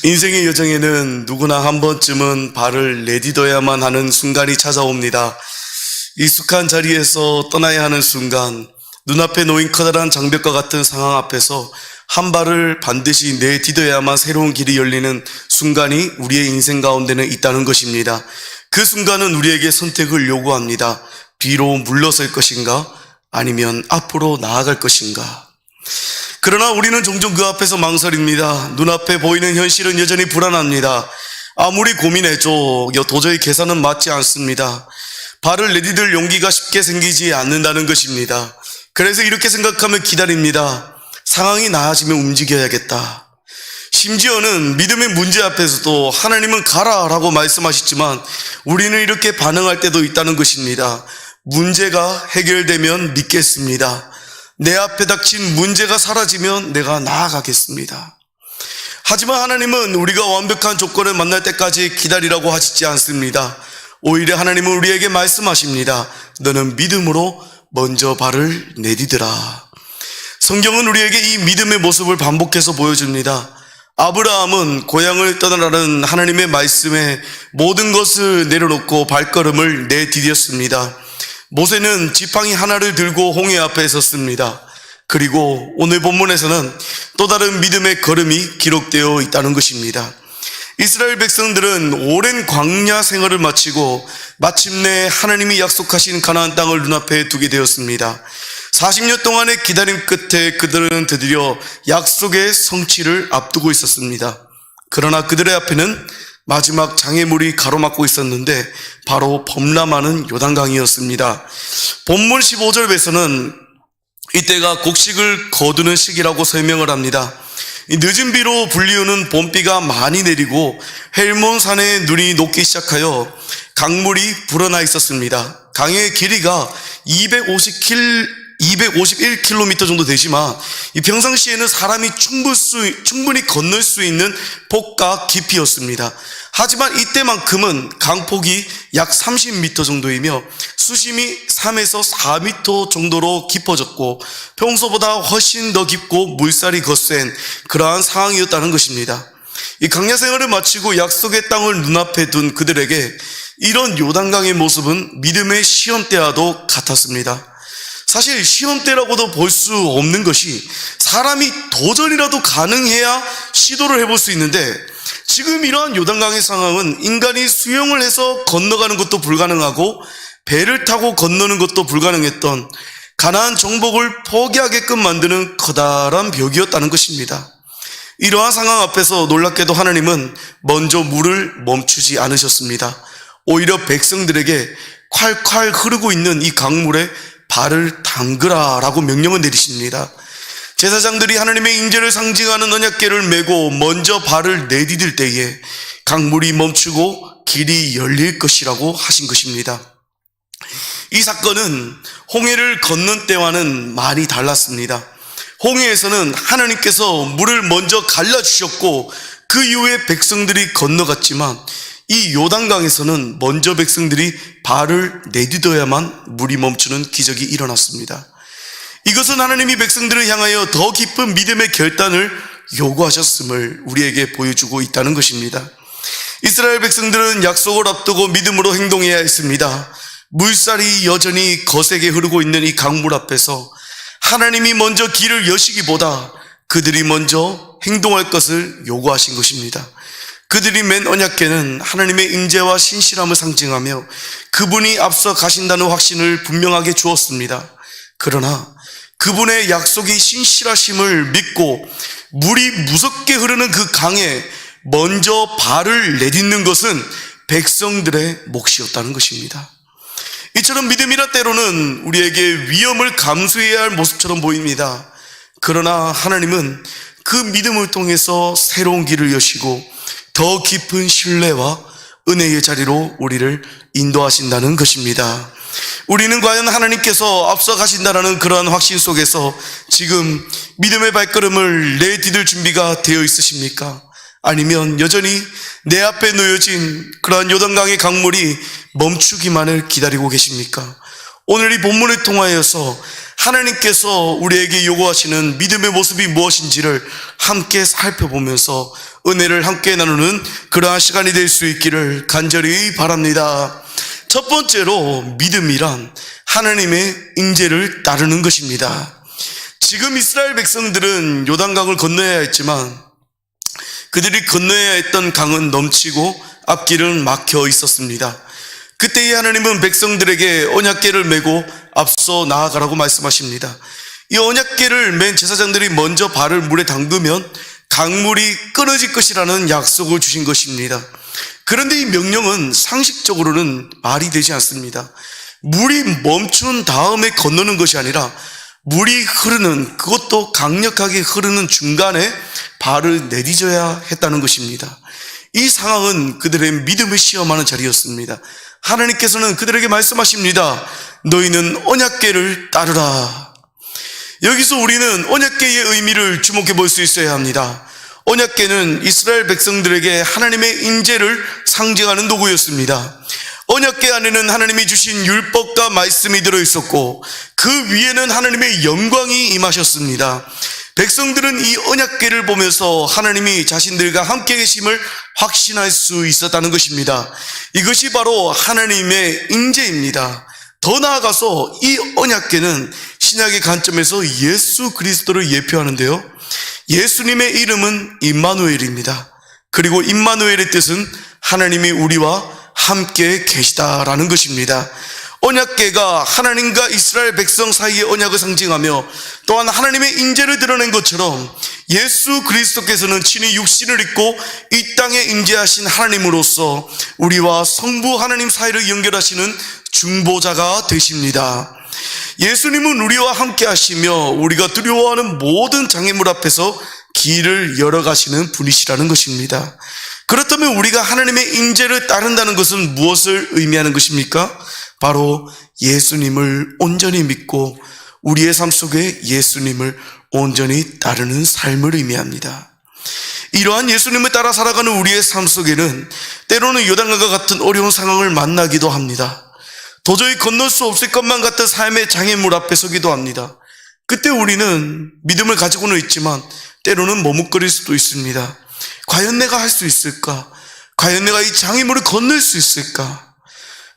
인생의 여정에는 누구나 한 번쯤은 발을 내딛어야만 하는 순간이 찾아옵니다. 익숙한 자리에서 떠나야 하는 순간, 눈앞에 놓인 커다란 장벽과 같은 상황 앞에서 한 발을 반드시 내딛어야만 새로운 길이 열리는 순간이 우리의 인생 가운데는 있다는 것입니다. 그 순간은 우리에게 선택을 요구합니다. 뒤로 물러설 것인가? 아니면 앞으로 나아갈 것인가? 그러나 우리는 종종 그 앞에서 망설입니다. 눈앞에 보이는 현실은 여전히 불안합니다. 아무리 고민해도 도저히 계산은 맞지 않습니다. 발을 내디딜 용기가 쉽게 생기지 않는다는 것입니다. 그래서 이렇게 생각하며 기다립니다. 상황이 나아지면 움직여야겠다. 심지어는 믿음의 문제 앞에서도 하나님은 가라라고 말씀하셨지만 우리는 이렇게 반응할 때도 있다는 것입니다. 문제가 해결되면 믿겠습니다. 내 앞에 닥친 문제가 사라지면 내가 나아가겠습니다. 하지만 하나님은 우리가 완벽한 조건을 만날 때까지 기다리라고 하시지 않습니다. 오히려 하나님은 우리에게 말씀하십니다. 너는 믿음으로 먼저 발을 내디드라. 성경은 우리에게 이 믿음의 모습을 반복해서 보여줍니다. 아브라함은 고향을 떠나라는 하나님의 말씀에 모든 것을 내려놓고 발걸음을 내디뎠습니다. 모세는 지팡이 하나를 들고 홍해 앞에 섰습니다. 그리고 오늘 본문에서는 또 다른 믿음의 걸음이 기록되어 있다는 것입니다. 이스라엘 백성들은 오랜 광야 생활을 마치고 마침내 하나님이 약속하신 가나안 땅을 눈앞에 두게 되었습니다. 40년 동안의 기다림 끝에 그들은 드디어 약속의 성취를 앞두고 있었습니다. 그러나 그들의 앞에는 마지막 장애물이 가로막고 있었는데 바로 범람하는 요단강이었습니다. 본문 15절에서는 이때가 곡식을 거두는 시기라고 설명을 합니다. 늦은 비로 불리우는 봄비가 많이 내리고 헬몬산에 눈이 녹기 시작하여 강물이 불어나 있었습니다. 강의 길이가 251km 정도 되지만 이 평상시에는 사람이 충분히 건널 수 있는 폭과 깊이였습니다. 하지만 이때만큼은 강폭이 약 30m 정도이며 수심이 3에서 4m 정도로 깊어졌고 평소보다 훨씬 더 깊고 물살이 거센 그러한 상황이었다는 것입니다. 이 광야 생활을 마치고 약속의 땅을 눈앞에 둔 그들에게 이런 요단강의 모습은 믿음의 시험대와도 같았습니다. 사실 시험대라고도 볼 수 없는 것이 사람이 도전이라도 가능해야 시도를 해볼 수 있는데 지금 이러한 요단강의 상황은 인간이 수영을 해서 건너가는 것도 불가능하고 배를 타고 건너는 것도 불가능했던 가나안 정복을 포기하게끔 만드는 커다란 벽이었다는 것입니다. 이러한 상황 앞에서 놀랍게도 하나님은 먼저 물을 멈추지 않으셨습니다. 오히려 백성들에게 콸콸 흐르고 있는 이 강물에 발을 담그라라고 명령을 내리십니다. 제사장들이 하나님의 임재를 상징하는 언약궤를 메고 먼저 발을 내디딜 때에 강물이 멈추고 길이 열릴 것이라고 하신 것입니다. 이 사건은 홍해를 건넌 때와는 많이 달랐습니다. 홍해에서는 하나님께서 물을 먼저 갈라주셨고 그 이후에 백성들이 건너갔지만 이 요단강에서는 먼저 백성들이 발을 내딛어야만 물이 멈추는 기적이 일어났습니다. 이것은 하나님이 백성들을 향하여 더 깊은 믿음의 결단을 요구하셨음을 우리에게 보여주고 있다는 것입니다. 이스라엘 백성들은 약속을 앞두고 믿음으로 행동해야 했습니다. 물살이 여전히 거세게 흐르고 있는 이 강물 앞에서 하나님이 먼저 길을 여시기보다 그들이 먼저 행동할 것을 요구하신 것입니다. 그들이 맨 언약궤는 하나님의 임재와 신실함을 상징하며 그분이 앞서 가신다는 확신을 분명하게 주었습니다. 그러나 그분의 약속이 신실하심을 믿고 물이 무섭게 흐르는 그 강에 먼저 발을 내딛는 것은 백성들의 몫이었다는 것입니다. 이처럼 믿음이라 때로는 우리에게 위험을 감수해야 할 모습처럼 보입니다. 그러나 하나님은 그 믿음을 통해서 새로운 길을 여시고 더 깊은 신뢰와 은혜의 자리로 우리를 인도하신다는 것입니다. 우리는 과연 하나님께서 앞서 가신다라는 그러한 확신 속에서 지금 믿음의 발걸음을 내디딜 준비가 되어 있으십니까? 아니면 여전히 내 앞에 놓여진 그러한 요단강의 강물이 멈추기만을 기다리고 계십니까? 오늘 이 본문을 통하여서 하나님께서 우리에게 요구하시는 믿음의 모습이 무엇인지를 함께 살펴보면서 은혜를 함께 나누는 그러한 시간이 될 수 있기를 간절히 바랍니다. 첫 번째로 믿음이란 하나님의 인재를 따르는 것입니다. 지금 이스라엘 백성들은 요단강을 건너야 했지만 그들이 건너야 했던 강은 넘치고 앞길은 막혀 있었습니다. 그때에 하나님은 백성들에게 언약궤를 메고 앞서 나아가라고 말씀하십니다. 이 언약궤를 맨 제사장들이 먼저 발을 물에 담그면 강물이 끊어질 것이라는 약속을 주신 것입니다. 그런데 이 명령은 상식적으로는 말이 되지 않습니다. 물이 멈춘 다음에 건너는 것이 아니라 물이 흐르는, 그것도 강력하게 흐르는 중간에 발을 내딛어야 했다는 것입니다. 이 상황은 그들의 믿음을 시험하는 자리였습니다. 하나님께서는 그들에게 말씀하십니다. 너희는 언약궤를 따르라. 여기서 우리는 언약궤의 의미를 주목해 볼 수 있어야 합니다. 언약궤는 이스라엘 백성들에게 하나님의 인재를 상징하는 도구였습니다. 언약궤 안에는 하나님이 주신 율법과 말씀이 들어있었고 그 위에는 하나님의 영광이 임하셨습니다. 백성들은 이 언약궤를 보면서 하나님이 자신들과 함께 계심을 확신할 수 있었다는 것입니다. 이것이 바로 하나님의 인재입니다. 더 나아가서 이 언약궤는 신약의 관점에서 예수 그리스도를 예표하는데요, 예수님의 이름은 임마누엘입니다. 그리고 임마누엘의 뜻은 하나님이 우리와 함께 계시다라는 것입니다. 언약궤가 하나님과 이스라엘 백성 사이의 언약을 상징하며 또한 하나님의 인재를 드러낸 것처럼 예수 그리스도께서는 친히 육신을 입고 이 땅에 임재하신 하나님으로서 우리와 성부 하나님 사이를 연결하시는 중보자가 되십니다. 예수님은 우리와 함께 하시며 우리가 두려워하는 모든 장애물 앞에서 길을 열어가시는 분이시라는 것입니다. 그렇다면 우리가 하나님의 인재를 따른다는 것은 무엇을 의미하는 것입니까? 바로 예수님을 온전히 믿고 우리의 삶 속에 예수님을 온전히 따르는 삶을 의미합니다. 이러한 예수님을 따라 살아가는 우리의 삶 속에는 때로는 요단강과 같은 어려운 상황을 만나기도 합니다. 도저히 건널 수 없을 것만 같은 삶의 장애물 앞에 서기도 합니다. 그때 우리는 믿음을 가지고는 있지만 때로는 머뭇거릴 수도 있습니다. 과연 내가 할 수 있을까? 과연 내가 이 장애물을 건널 수 있을까?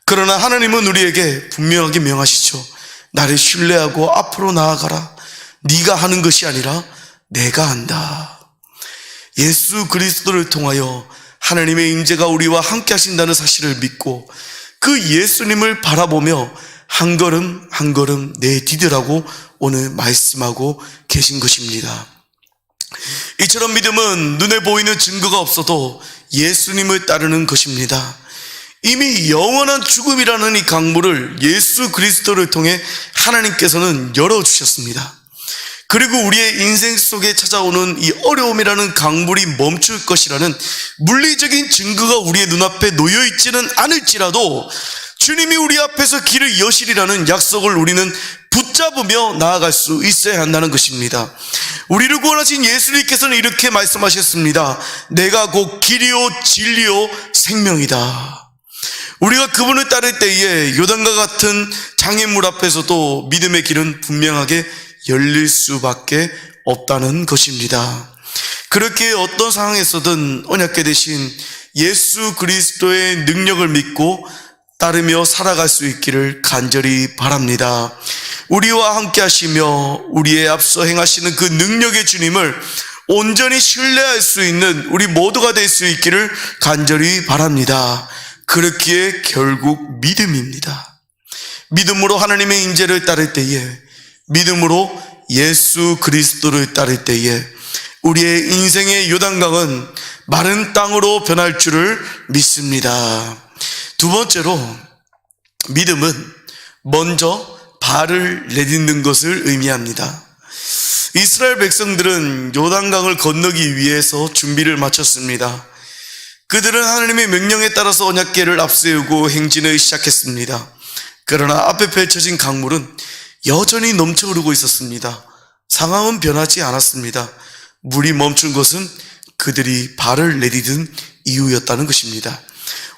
그러나 하나님은 우리에게 분명하게 명하시죠. 나를 신뢰하고 앞으로 나아가라. 네가 하는 것이 아니라 내가 한다. 예수 그리스도를 통하여 하나님의 인재가 우리와 함께 하신다는 사실을 믿고 그 예수님을 바라보며 한 걸음 한 걸음 내디디라고 오늘 말씀하고 계신 것입니다. 이처럼 믿음은 눈에 보이는 증거가 없어도 예수님을 따르는 것입니다. 이미 영원한 죽음이라는 이 강물을 예수 그리스도를 통해 하나님께서는 열어주셨습니다. 그리고 우리의 인생 속에 찾아오는 이 어려움이라는 강물이 멈출 것이라는 물리적인 증거가 우리의 눈앞에 놓여있지는 않을지라도 주님이 우리 앞에서 길을 여시리라는 약속을 우리는 붙잡으며 나아갈 수 있어야 한다는 것입니다. 우리를 구원하신 예수님께서는 이렇게 말씀하셨습니다. 내가 곧 길이요 진리요 생명이다. 우리가 그분을 따를 때에 요단과 같은 장애물 앞에서도 믿음의 길은 분명하게 열릴 수밖에 없다는 것입니다. 그렇게 어떤 상황에서든 언약궤 대신 예수 그리스도의 능력을 믿고 따르며 살아갈 수 있기를 간절히 바랍니다. 우리와 함께 하시며 우리의 앞서 행하시는 그 능력의 주님을 온전히 신뢰할 수 있는 우리 모두가 될 수 있기를 간절히 바랍니다. 그렇기에 결국 믿음입니다. 믿음으로 하나님의 인재를 따를 때에, 믿음으로 예수 그리스도를 따를 때에 우리의 인생의 요단강은 마른 땅으로 변할 줄을 믿습니다. 두 번째로 믿음은 먼저 발을 내딛는 것을 의미합니다. 이스라엘 백성들은 요단강을 건너기 위해서 준비를 마쳤습니다. 그들은 하나님의 명령에 따라서 언약궤를 앞세우고 행진을 시작했습니다. 그러나 앞에 펼쳐진 강물은 여전히 넘쳐 흐르고 있었습니다. 상황은 변하지 않았습니다. 물이 멈춘 것은 그들이 발을 내딛은 이유였다는 것입니다.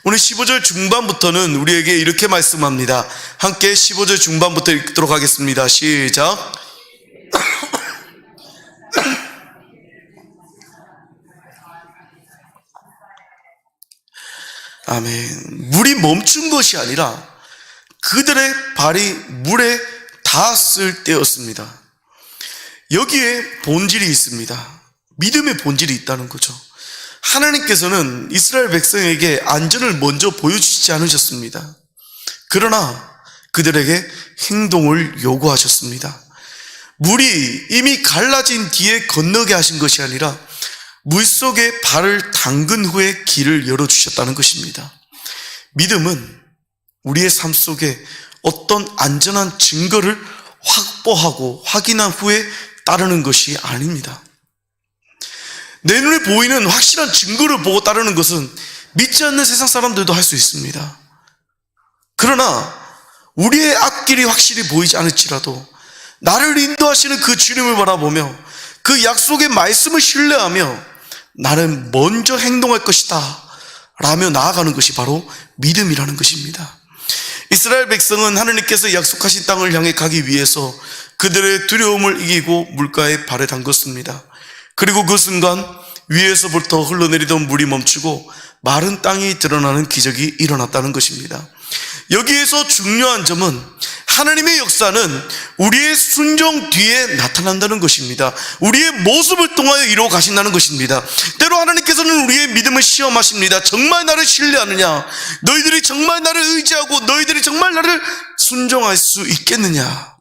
오늘 15절 중반부터는 우리에게 이렇게 말씀합니다. 함께 15절 중반부터 읽도록 하겠습니다. 시작. 아멘. 물이 멈춘 것이 아니라 그들의 발이 물에 닿았을 때였습니다. 여기에 본질이 있습니다. 믿음의 본질이 있다는 거죠. 하나님께서는 이스라엘 백성에게 안전을 먼저 보여주시지 않으셨습니다. 그러나 그들에게 행동을 요구하셨습니다. 물이 이미 갈라진 뒤에 건너게 하신 것이 아니라 물속에 발을 담근 후에 길을 열어주셨다는 것입니다. 믿음은 우리의 삶 속에 어떤 안전한 증거를 확보하고 확인한 후에 따르는 것이 아닙니다. 내 눈에 보이는 확실한 증거를 보고 따르는 것은 믿지 않는 세상 사람들도 할 수 있습니다. 그러나 우리의 앞길이 확실히 보이지 않을지라도 나를 인도하시는 그 주님을 바라보며 그 약속의 말씀을 신뢰하며 나는 먼저 행동할 것이다 라며 나아가는 것이 바로 믿음이라는 것입니다. 이스라엘 백성은 하나님께서 약속하신 땅을 향해 가기 위해서 그들의 두려움을 이기고 물가에 발을 담궜습니다. 그리고 그 순간 위에서부터 흘러내리던 물이 멈추고 마른 땅이 드러나는 기적이 일어났다는 것입니다. 여기에서 중요한 점은 하나님의 역사는 우리의 순종 뒤에 나타난다는 것입니다. 우리의 모습을 통하여 이루어 가신다는 것입니다. 때로 하나님께서는 우리의 믿음을 시험하십니다. 정말 나를 신뢰하느냐? 너희들이 정말 나를 의지하고 너희들이 정말 나를 순종할 수 있겠느냐?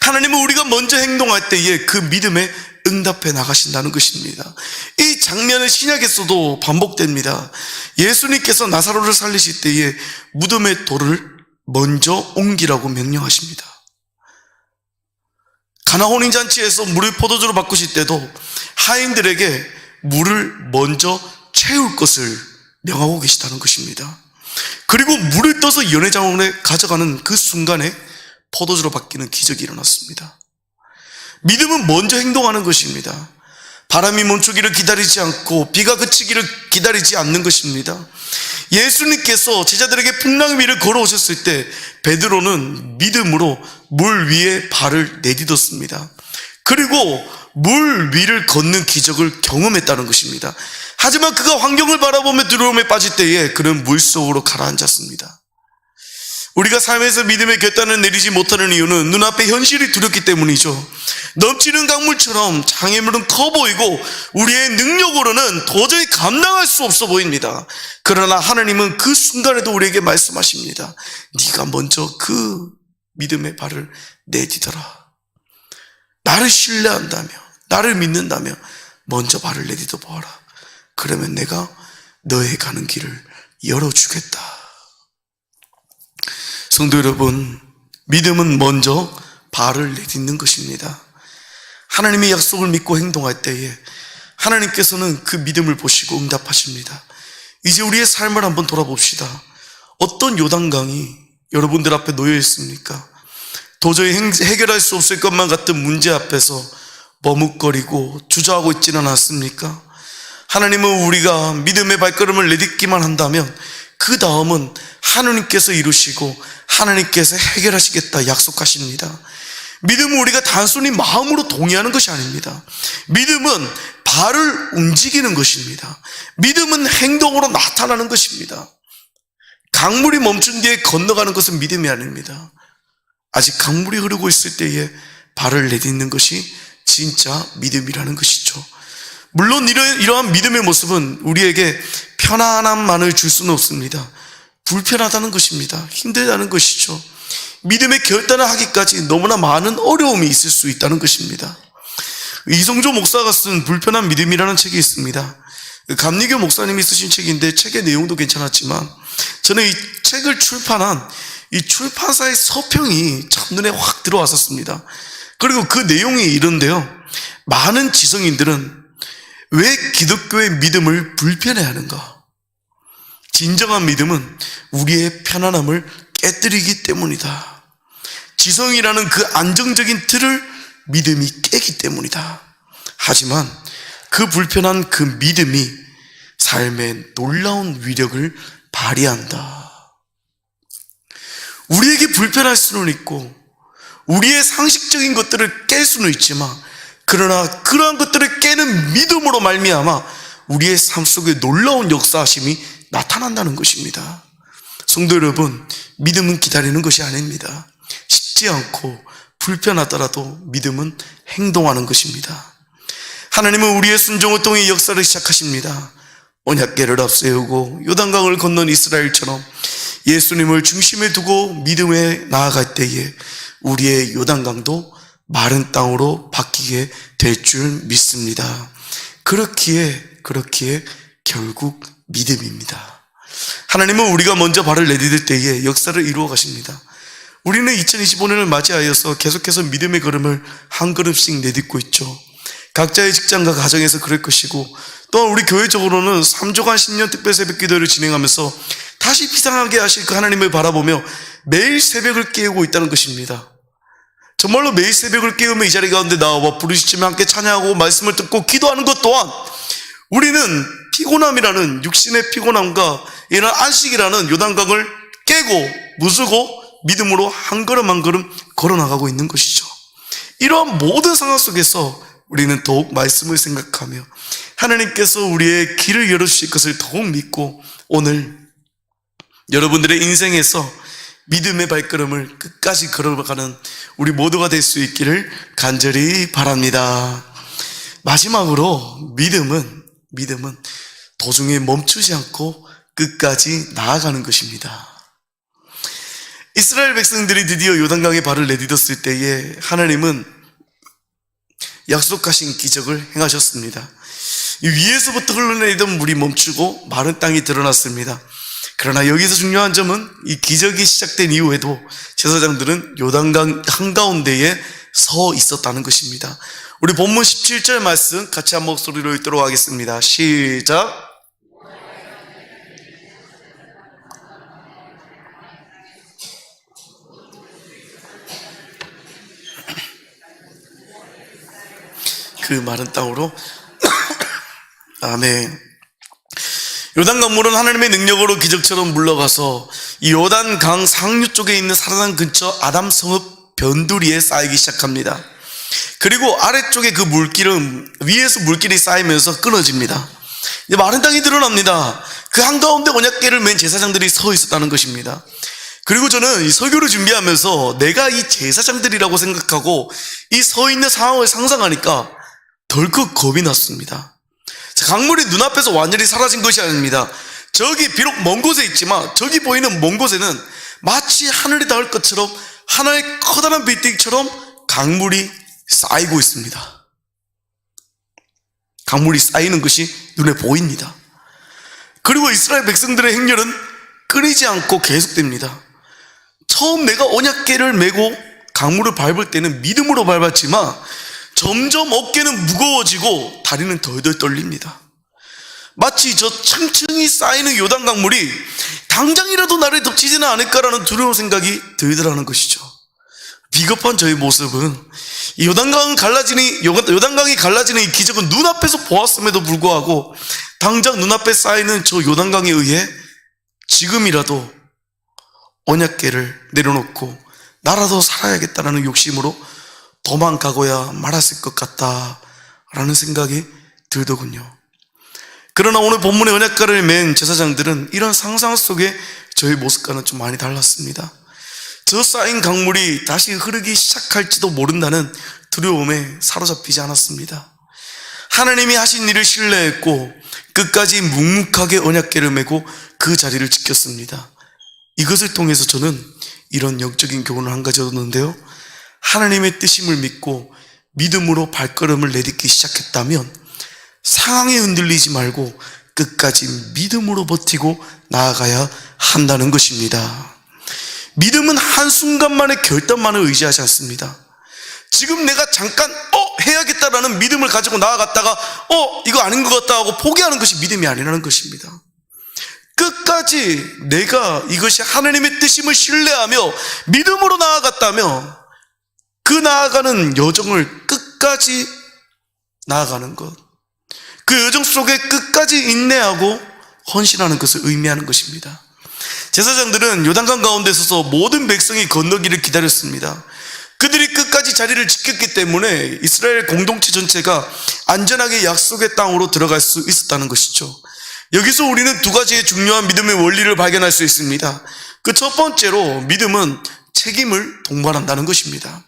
하나님은 우리가 먼저 행동할 때에 그 믿음에 응답해 나가신다는 것입니다. 이 장면은 신약에서도 반복됩니다. 예수님께서 나사로를 살리실 때에 무덤의 돌을 먼저 옮기라고 명령하십니다. 가나 혼인잔치에서 물을 포도주로 바꾸실 때도 하인들에게 물을 먼저 채울 것을 명하고 계시다는 것입니다. 그리고 물을 떠서 연회장원에 가져가는 그 순간에 포도주로 바뀌는 기적이 일어났습니다. 믿음은 먼저 행동하는 것입니다. 바람이 멈추기를 기다리지 않고 비가 그치기를 기다리지 않는 것입니다. 예수님께서 제자들에게 풍랑 위를 걸어오셨을 때 베드로는 믿음으로 물 위에 발을 내딛었습니다. 그리고 물 위를 걷는 기적을 경험했다는 것입니다. 하지만 그가 환경을 바라보며 두려움에 빠질 때에 그는 물속으로 가라앉았습니다. 우리가 삶에서 믿음의 결단을 내리지 못하는 이유는 눈앞에 현실이 두렵기 때문이죠. 넘치는 강물처럼 장애물은 커 보이고 우리의 능력으로는 도저히 감당할 수 없어 보입니다. 그러나 하나님은 그 순간에도 우리에게 말씀하십니다. 네가 먼저 그 믿음의 발을 내디뎌라. 나를 신뢰한다며 나를 믿는다며 먼저 발을 내디뎌 보아라. 그러면 내가 너의 가는 길을 열어주겠다. 성도 여러분, 믿음은 먼저 발을 내딛는 것입니다. 하나님의 약속을 믿고 행동할 때에 하나님께서는 그 믿음을 보시고 응답하십니다. 이제 우리의 삶을 한번 돌아봅시다. 어떤 요단강이 여러분들 앞에 놓여 있습니까? 도저히 해결할 수 없을 것만 같은 문제 앞에서 머뭇거리고 주저하고 있지는 않습니까? 하나님은 우리가 믿음의 발걸음을 내딛기만 한다면 그 다음은 하나님께서 이루시고 하나님께서 해결하시겠다 약속하십니다. 믿음은 우리가 단순히 마음으로 동의하는 것이 아닙니다. 믿음은 발을 움직이는 것입니다. 믿음은 행동으로 나타나는 것입니다. 강물이 멈춘 뒤에 건너가는 것은 믿음이 아닙니다. 아직 강물이 흐르고 있을 때에 발을 내딛는 것이 진짜 믿음이라는 것이죠. 물론 이러한 믿음의 모습은 우리에게 편안함만을 줄 수는 없습니다. 불편하다는 것입니다. 힘들다는 것이죠. 믿음의 결단을 하기까지 너무나 많은 어려움이 있을 수 있다는 것입니다. 이성조 목사가 쓴 불편한 믿음이라는 책이 있습니다. 감리교 목사님이 쓰신 책인데 책의 내용도 괜찮았지만 저는 이 책을 출판한 이 출판사의 서평이 참 눈에 확 들어왔었습니다. 그리고 그 내용이 이런데요. 많은 지성인들은 왜 기독교의 믿음을 불편해하는가? 진정한 믿음은 우리의 편안함을 깨뜨리기 때문이다. 지성이라는 그 안정적인 틀을 믿음이 깨기 때문이다. 하지만 그 불편한 그 믿음이 삶에 놀라운 위력을 발휘한다. 우리에게 불편할 수는 있고 우리의 상식적인 것들을 깰 수는 있지만, 그러나 그러한 것들을 깨는 믿음으로 말미암아 우리의 삶 속에 놀라운 역사하심이 나타난다는 것입니다. 성도 여러분, 믿음은 기다리는 것이 아닙니다. 쉽지 않고 불편하더라도 믿음은 행동하는 것입니다. 하나님은 우리의 순종을 통해 역사를 시작하십니다. 언약궤를 앞세우고 요단강을 건넌 이스라엘처럼 예수님을 중심에 두고 믿음에 나아갈 때에 우리의 요단강도 마른 땅으로 바뀌게 될 줄 믿습니다. 그렇기에 결국 믿음입니다. 하나님은 우리가 먼저 발을 내디딜 때에 역사를 이루어 가십니다. 우리는 2025년을 맞이하여서 계속해서 믿음의 걸음을 한 걸음씩 내딛고 있죠. 각자의 직장과 가정에서 그럴 것이고, 또한 우리 교회적으로는 3주간 신년 특별 새벽 기도를 진행하면서 다시 비상하게 하실 그 하나님을 바라보며 매일 새벽을 깨우고 있다는 것입니다. 정말로 매일 새벽을 깨우며 이 자리 가운데 나와 부르짖으며 함께 찬양하고 말씀을 듣고 기도하는 것 또한 우리는 피곤함이라는 육신의 피곤함과 이런 안식이라는 요단강을 깨고 무수고 믿음으로 한 걸음 한 걸음 걸어나가고 있는 것이죠. 이러한 모든 상황 속에서 우리는 더욱 말씀을 생각하며 하나님께서 우리의 길을 열어주실 것을 더욱 믿고, 오늘 여러분들의 인생에서 믿음의 발걸음을 끝까지 걸어가는 우리 모두가 될 수 있기를 간절히 바랍니다. 마지막으로 믿음은 도중에 멈추지 않고 끝까지 나아가는 것입니다. 이스라엘 백성들이 드디어 요단강에 발을 내딛었을 때에 하나님은 약속하신 기적을 행하셨습니다. 위에서부터 흘러내리던 물이 멈추고 마른 땅이 드러났습니다. 그러나 여기서 중요한 점은 이 기적이 시작된 이후에도 제사장들은 요단강 한가운데에 서 있었다는 것입니다. 우리 본문 17절 말씀 같이 한 목소리로 읽도록 하겠습니다. 시작. 그 마른 땅으로 아멘. 요단강물은 하나님의 능력으로 기적처럼 물러가서 이 요단강 상류 쪽에 있는 사르단 근처 아담 성읍 변두리에 쌓이기 시작합니다. 그리고 아래쪽에 그 물길은 위에서 물길이 쌓이면서 끊어집니다. 이제 마른 땅이 드러납니다. 그 한가운데 언약궤를 맨 제사장들이 서 있었다는 것입니다. 그리고 저는 이 설교를 준비하면서 내가 이 제사장들이라고 생각하고 이 서 있는 상황을 상상하니까 덜컥 겁이 났습니다. 강물이 눈앞에서 완전히 사라진 것이 아닙니다. 저기 비록 먼 곳에 있지만 저기 보이는 먼 곳에는 마치 하늘이 닿을 것처럼 하나의 커다란 빌딩처럼 강물이 쌓이고 있습니다. 강물이 쌓이는 것이 눈에 보입니다. 그리고 이스라엘 백성들의 행렬은 끊이지 않고 계속됩니다. 처음 내가 언약궤를 메고 강물을 밟을 때는 믿음으로 밟았지만 점점 어깨는 무거워지고 다리는 덜덜 떨립니다. 마치 저 층층이 쌓이는 요단 강물이 당장이라도 나를 덮치지는 않을까라는 두려운 생각이 들더라는 것이죠. 비겁한 저의 모습은 이 요단강이 갈라지는 이 기적은 눈앞에서 보았음에도 불구하고 당장 눈앞에 쌓이는 저 요단강에 의해 지금이라도 언약궤를 내려놓고 나라도 살아야겠다라는 욕심으로 도망가고야 말았을 것 같다라는 생각이 들더군요. 그러나 오늘 본문의 언약궤를 맨 제사장들은 이런 상상 속에 저의 모습과는 좀 많이 달랐습니다. 저 쌓인 강물이 다시 흐르기 시작할지도 모른다는 두려움에 사로잡히지 않았습니다. 하나님이 하신 일을 신뢰했고 끝까지 묵묵하게 언약궤를 메고 그 자리를 지켰습니다. 이것을 통해서 저는 이런 영적인 교훈을 한 가지 얻었는데요, 하나님의 뜻임을 믿고 믿음으로 발걸음을 내딛기 시작했다면 상황에 흔들리지 말고 끝까지 믿음으로 버티고 나아가야 한다는 것입니다. 믿음은 한순간만의 결단만을 의지하지 않습니다. 지금 내가 잠깐 해야겠다라는 믿음을 가지고 나아갔다가 이거 아닌 것 같다 하고 포기하는 것이 믿음이 아니라는 것입니다. 끝까지 내가 이것이 하나님의 뜻임을 신뢰하며 믿음으로 나아갔다면 그 나아가는 여정을 끝까지 나아가는 것, 그 여정 속에 끝까지 인내하고 헌신하는 것을 의미하는 것입니다. 제사장들은 요단강 가운데 서서 모든 백성이 건너기를 기다렸습니다. 그들이 끝까지 자리를 지켰기 때문에 이스라엘 공동체 전체가 안전하게 약속의 땅으로 들어갈 수 있었다는 것이죠. 여기서 우리는 두 가지의 중요한 믿음의 원리를 발견할 수 있습니다. 그 첫 번째로 믿음은 책임을 동반한다는 것입니다.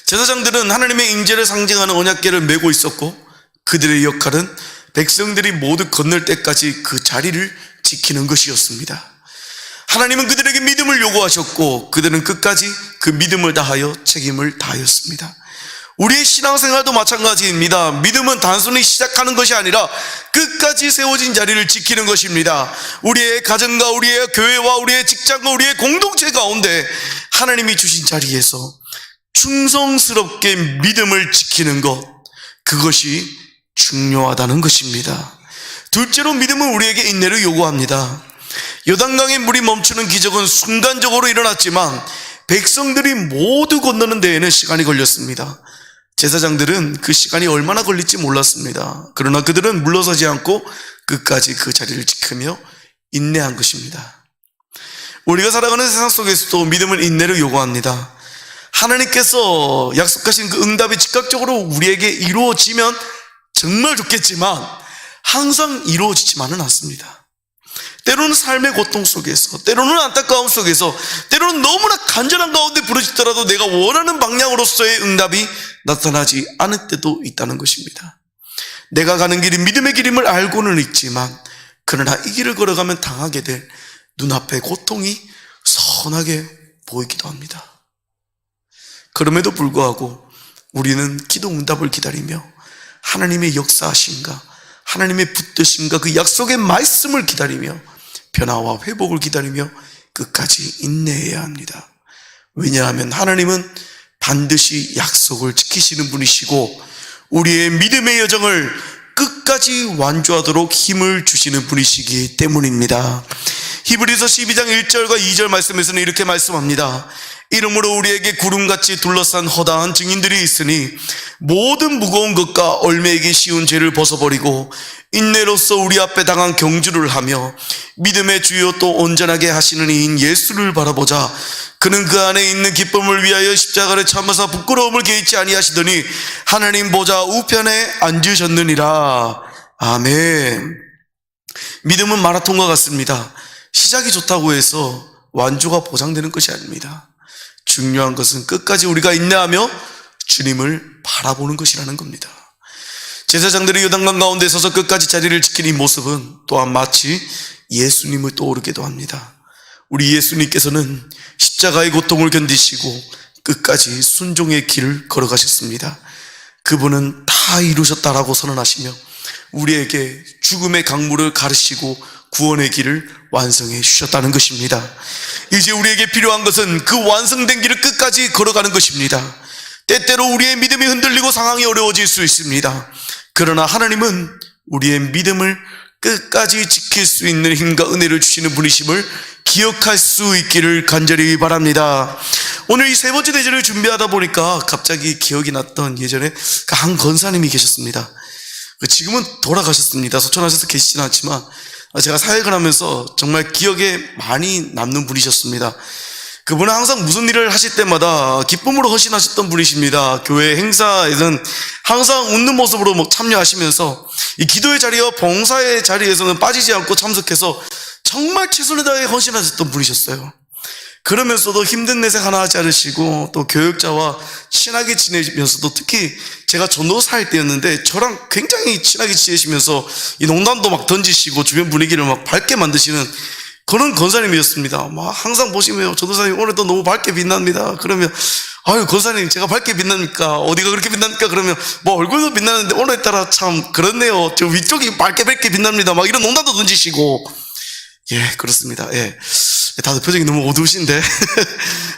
제사장들은 하나님의 인재를 상징하는 언약궤를 메고 있었고, 그들의 역할은 백성들이 모두 건널 때까지 그 자리를 지키는 것이었습니다. 하나님은 그들에게 믿음을 요구하셨고, 그들은 끝까지 그 믿음을 다하여 책임을 다하였습니다. 우리의 신앙생활도 마찬가지입니다. 믿음은 단순히 시작하는 것이 아니라 끝까지 세워진 자리를 지키는 것입니다. 우리의 가정과 우리의 교회와 우리의 직장과 우리의 공동체 가운데 하나님이 주신 자리에서 충성스럽게 믿음을 지키는 것, 그것이 중요하다는 것입니다. 둘째로 믿음은 우리에게 인내를 요구합니다. 요단강의 물이 멈추는 기적은 순간적으로 일어났지만 백성들이 모두 건너는 데에는 시간이 걸렸습니다. 제사장들은 그 시간이 얼마나 걸릴지 몰랐습니다. 그러나 그들은 물러서지 않고 끝까지 그 자리를 지키며 인내한 것입니다. 우리가 살아가는 세상 속에서도 믿음은 인내를 요구합니다. 하나님께서 약속하신 그 응답이 즉각적으로 우리에게 이루어지면 정말 좋겠지만 항상 이루어지지만은 않습니다. 때로는 삶의 고통 속에서, 때로는 안타까움 속에서, 때로는 너무나 간절한 가운데 부르짖더라도 내가 원하는 방향으로서의 응답이 나타나지 않을 때도 있다는 것입니다. 내가 가는 길이 믿음의 길임을 알고는 있지만 그러나 이 길을 걸어가면 당하게 될 눈앞의 고통이 선하게 보이기도 합니다. 그럼에도 불구하고 우리는 기도 응답을 기다리며 하나님의 역사하심과 하나님의 붙드심과 그 약속의 말씀을 기다리며 변화와 회복을 기다리며 끝까지 인내해야 합니다. 왜냐하면 하나님은 반드시 약속을 지키시는 분이시고 우리의 믿음의 여정을 끝까지 완주하도록 힘을 주시는 분이시기 때문입니다. 히브리서 12장 1절과 2절 말씀에서는 이렇게 말씀합니다. 이러므로 우리에게 구름같이 둘러싼 허다한 증인들이 있으니 모든 무거운 것과 얼매이기 쉬운 죄를 벗어버리고 인내로써 우리 앞에 당한 경주를 하며 믿음의 주요 또 온전하게 하시는 이인 예수를 바라보자. 그는 그 안에 있는 기쁨을 위하여 십자가를 참으사 부끄러움을 개의치 아니하시더니 하나님 보좌 우편에 앉으셨느니라. 아멘. 믿음은 마라톤과 같습니다. 시작이 좋다고 해서 완주가 보장되는 것이 아닙니다. 중요한 것은 끝까지 우리가 인내하며 주님을 바라보는 것이라는 겁니다. 제사장들이 요단강 가운데 서서 끝까지 자리를 지킨 이 모습은 또한 마치 예수님을 떠오르기도 합니다. 우리 예수님께서는 십자가의 고통을 견디시고 끝까지 순종의 길을 걸어가셨습니다. 그분은 다 이루셨다라고 선언하시며 우리에게 죽음의 강물을 가르시고 구원의 길을 완성해 주셨다는 것입니다. 이제 우리에게 필요한 것은 그 완성된 길을 끝까지 걸어가는 것입니다. 때때로 우리의 믿음이 흔들리고 상황이 어려워질 수 있습니다. 그러나 하나님은 우리의 믿음을 끝까지 지킬 수 있는 힘과 은혜를 주시는 분이심을 기억할 수 있기를 간절히 바랍니다. 오늘 이 세 번째 대제를 준비하다 보니까 갑자기 기억이 났던 예전에 한 권사님이 계셨습니다. 지금은 돌아가셨습니다. 소천하셔서 계시지는 않지만 제가 사역을 하면서 정말 기억에 많이 남는 분이셨습니다. 그분은 항상 무슨 일을 하실 때마다 기쁨으로 헌신하셨던 분이십니다. 교회 행사에는 항상 웃는 모습으로 참여하시면서 이 기도의 자리와 봉사의 자리에서는 빠지지 않고 참석해서 정말 최선을 다해 헌신하셨던 분이셨어요. 그러면서도 힘든 내색 하나 하지 않으시고 또 교역자와 친하게 지내면서도 특히 제가 전도사일 때였는데 저랑 굉장히 친하게 지내시면서 이 농담도 막 던지시고 주변 분위기를 막 밝게 만드시는 그런 권사님이었습니다. 막 항상 보시면 전도사님 오늘도 너무 밝게 빛납니다. 그러면 아유 권사님 제가 밝게 빛납니까? 어디가 그렇게 빛납니까? 그러면 뭐 얼굴도 빛나는데 오늘따라 참 그렇네요. 저 위쪽이 밝게 빛납니다. 막 이런 농담도 던지시고 예 그렇습니다. 예. 다들 표정이 너무 어두우신데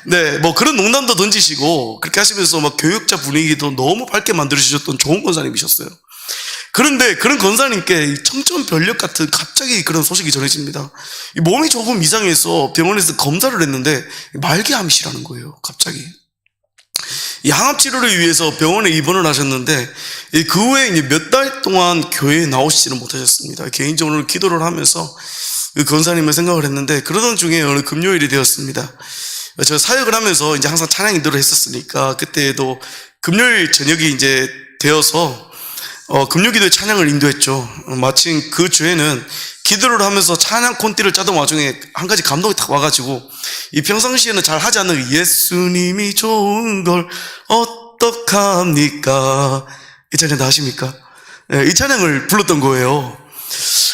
네, 뭐 그런 농담도 던지시고 그렇게 하시면서 막 교육자 분위기도 너무 밝게 만들어주셨던 좋은 권사님이셨어요. 그런데 그런 권사님께 청천벽력 같은 갑자기 그런 소식이 전해집니다. 이 몸이 조금 이상해서 병원에서 검사를 했는데 말기암이시라는 거예요. 갑자기 이 항암 치료를 위해서 병원에 입원을 하셨는데 그 후에 이제 몇 달 동안 교회에 나오시지는 못하셨습니다. 개인적으로 기도를 하면서 그 권사님을 생각을 했는데 그러던 중에 어느 금요일이 되었습니다. 제가 사역을 하면서 이제 항상 찬양 인도를 했었으니까 그때도 금요일 저녁이 이제 되어서 금요기도에 찬양을 인도했죠. 마침 그 주에는 기도를 하면서 찬양 콘티를 짜던 와중에 한 가지 감동이 딱 와가지고 이 평상시에는 잘 하지 않는 예수님이 좋은 걸 어떡합니까? 이 찬양 다 아십니까? 이 찬양을 불렀던 거예요.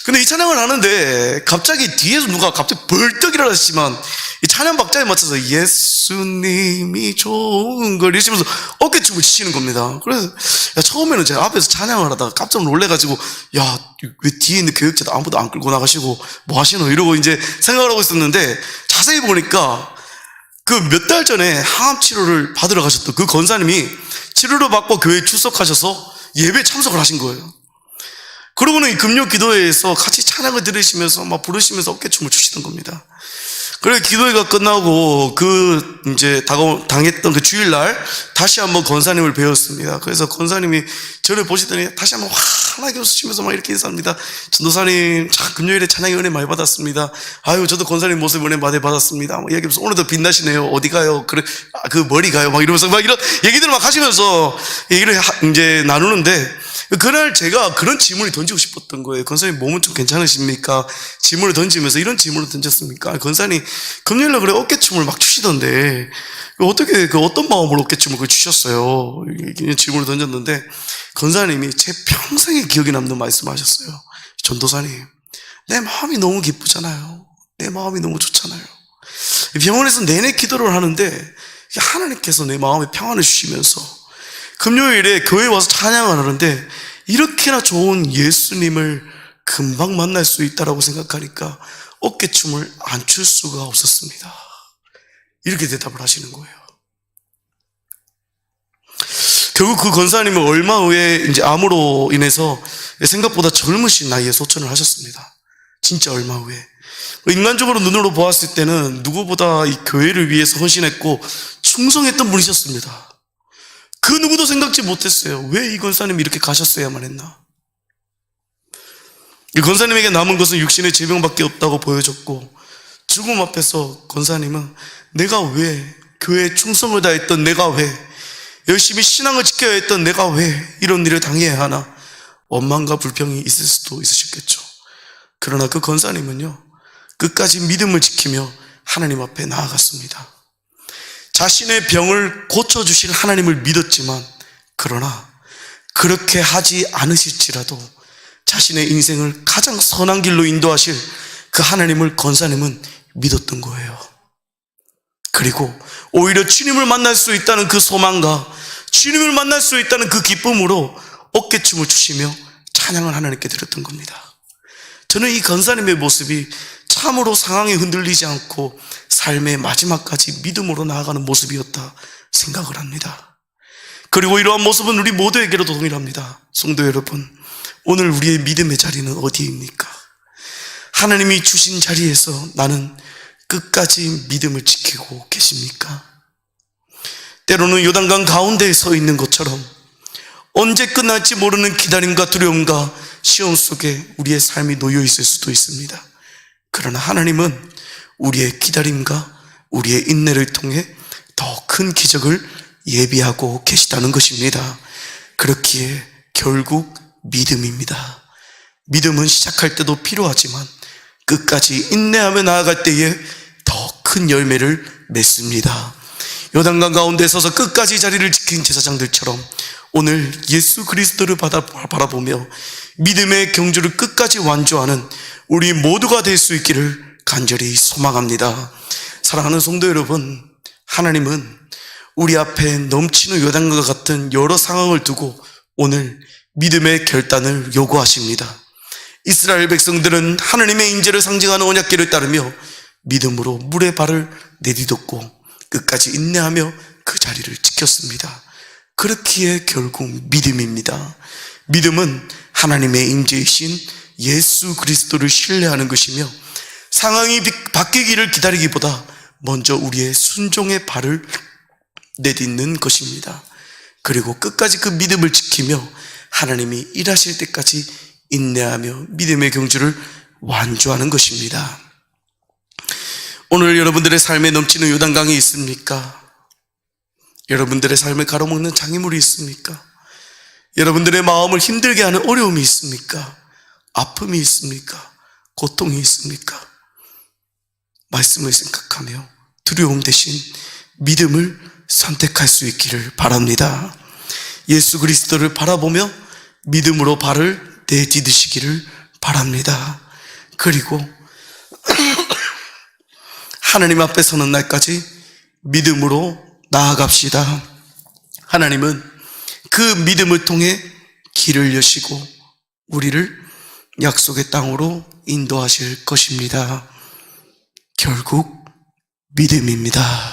근데 이 찬양을 하는데 갑자기 뒤에서 누가 갑자기 벌떡 일어났지만 이 찬양 박자에 맞춰서 예수님이 좋은 걸 이러시면서 어깨춤을 치시는 겁니다. 그래서 처음에는 제가 앞에서 찬양을 하다가 깜짝 놀래가지고 왜 뒤에 있는 교육자도 아무도 안 끌고 나가시고 뭐 하시노 이러고 이제 생각을 하고 있었는데 자세히 보니까 그 몇 달 전에 항암 치료를 받으러 가셨던 그 권사님이 치료를 받고 교회에 출석하셔서 예배에 참석을 하신 거예요. 그러고는 이 금요 기도회에서 같이 찬양을 들으시면서 막 부르시면서 어깨춤을 추시던 겁니다. 그래 기도회가 끝나고 이제 당했던 그 주일날 다시 한번 권사님을 뵈었습니다. 그래서 권사님이 저를 보시더니 다시 한번 환하게 웃으시면서 막 이렇게 인사합니다. 전도사님 참 금요일에 찬양의 은혜 많이 받았습니다. 아유 저도 권사님 모습 은혜 많이 받았습니다. 막 얘기하면서 오늘도 빛나시네요. 어디 가요? 그래 그 머리 가요? 막 이러면서 막 이런 얘기들을 막 하시면서 얘기를 이제 나누는데 그날 제가 그런 질문을 던지고 싶었던 거예요. 권사님 몸은 좀 괜찮으십니까? 질문을 던지면서 이런 질문을 던졌습니까? 권사님 금요일날 그래 어깨춤을 막 추시던데 어떻게 어떤 마음으로 어깨춤을 추셨어요? 이런 질문을 던졌는데 권사님이 제 평생에 기억에 남는 말씀하셨어요. 전도사님 내 마음이 너무 기쁘잖아요. 내 마음이 너무 좋잖아요. 병원에서 내내 기도를 하는데 하나님께서 내 마음에 평안을 주시면서 금요일에 교회에 와서 찬양을 하는데 이렇게나 좋은 예수님을 금방 만날 수 있다라고 생각하니까 어깨춤을 안 출 수가 없었습니다. 이렇게 대답을 하시는 거예요. 결국 그 권사님은 얼마 후에 이제 암으로 인해서 생각보다 젊으신 나이에 소천을 하셨습니다. 진짜 얼마 후에. 인간적으로 눈으로 보았을 때는 누구보다 이 교회를 위해서 헌신했고 충성했던 분이셨습니다. 그 누구도 생각지 못했어요. 왜 이 권사님이 이렇게 가셨어야만 했나? 이 권사님에게 남은 것은 육신의 질병밖에 없다고 보여줬고 죽음 앞에서 권사님은 내가 왜 교회에 충성을 다했던 내가 왜 열심히 신앙을 지켜야 했던 내가 왜 이런 일을 당해야 하나 원망과 불평이 있을 수도 있으셨겠죠. 그러나 그 권사님은요 끝까지 믿음을 지키며 하나님 앞에 나아갔습니다. 자신의 병을 고쳐주실 하나님을 믿었지만 그러나 그렇게 하지 않으실지라도 자신의 인생을 가장 선한 길로 인도하실 그 하나님을 권사님은 믿었던 거예요. 그리고 오히려 주님을 만날 수 있다는 그 소망과 주님을 만날 수 있다는 그 기쁨으로 어깨춤을 추시며 찬양을 하나님께 드렸던 겁니다. 저는 이 권사님의 모습이 참으로 상황에 흔들리지 않고 삶의 마지막까지 믿음으로 나아가는 모습이었다 생각을 합니다. 그리고 이러한 모습은 우리 모두에게로도 동일합니다. 성도 여러분, 오늘 우리의 믿음의 자리는 어디입니까? 하나님이 주신 자리에서 나는 끝까지 믿음을 지키고 계십니까? 때로는 요단강 가운데에 서 있는 것처럼 언제 끝날지 모르는 기다림과 두려움과 시험 속에 우리의 삶이 놓여 있을 수도 있습니다. 그러나 하나님은 우리의 기다림과 우리의 인내를 통해 더 큰 기적을 예비하고 계시다는 것입니다. 그렇기에 결국 믿음입니다. 믿음은 시작할 때도 필요하지만 끝까지 인내하며 나아갈 때에 더 큰 열매를 맺습니다. 요단강 가운데 서서 끝까지 자리를 지킨 제사장들처럼 오늘 예수 그리스도를 바라보며 믿음의 경주를 끝까지 완주하는 우리 모두가 될 수 있기를 간절히 소망합니다. 사랑하는 성도 여러분, 하나님은 우리 앞에 넘치는 요단강과 같은 여러 상황을 두고 오늘 믿음의 결단을 요구하십니다. 이스라엘 백성들은 하나님의 인재를 상징하는 언약궤를 따르며 믿음으로 물에 발을 내디뎠고 끝까지 인내하며 그 자리를 지켰습니다. 그렇기에 결국 믿음입니다. 믿음은 하나님의 임재이신 예수 그리스도를 신뢰하는 것이며 상황이 바뀌기를 기다리기보다 먼저 우리의 순종의 발을 내딛는 것입니다. 그리고 끝까지 그 믿음을 지키며 하나님이 일하실 때까지 인내하며 믿음의 경주를 완주하는 것입니다. 오늘 여러분들의 삶에 넘치는 요단강이 있습니까? 여러분들의 삶을 가로막는 장애물이 있습니까? 여러분들의 마음을 힘들게 하는 어려움이 있습니까? 아픔이 있습니까? 고통이 있습니까? 말씀을 생각하며 두려움 대신 믿음을 선택할 수 있기를 바랍니다. 예수 그리스도를 바라보며 믿음으로 발을 내디디시기를 바랍니다. 그리고 하나님 앞에 서는 날까지 믿음으로 나아갑시다. 하나님은 그 믿음을 통해 길을 여시고 우리를 약속의 땅으로 인도하실 것입니다. 결국 믿음입니다.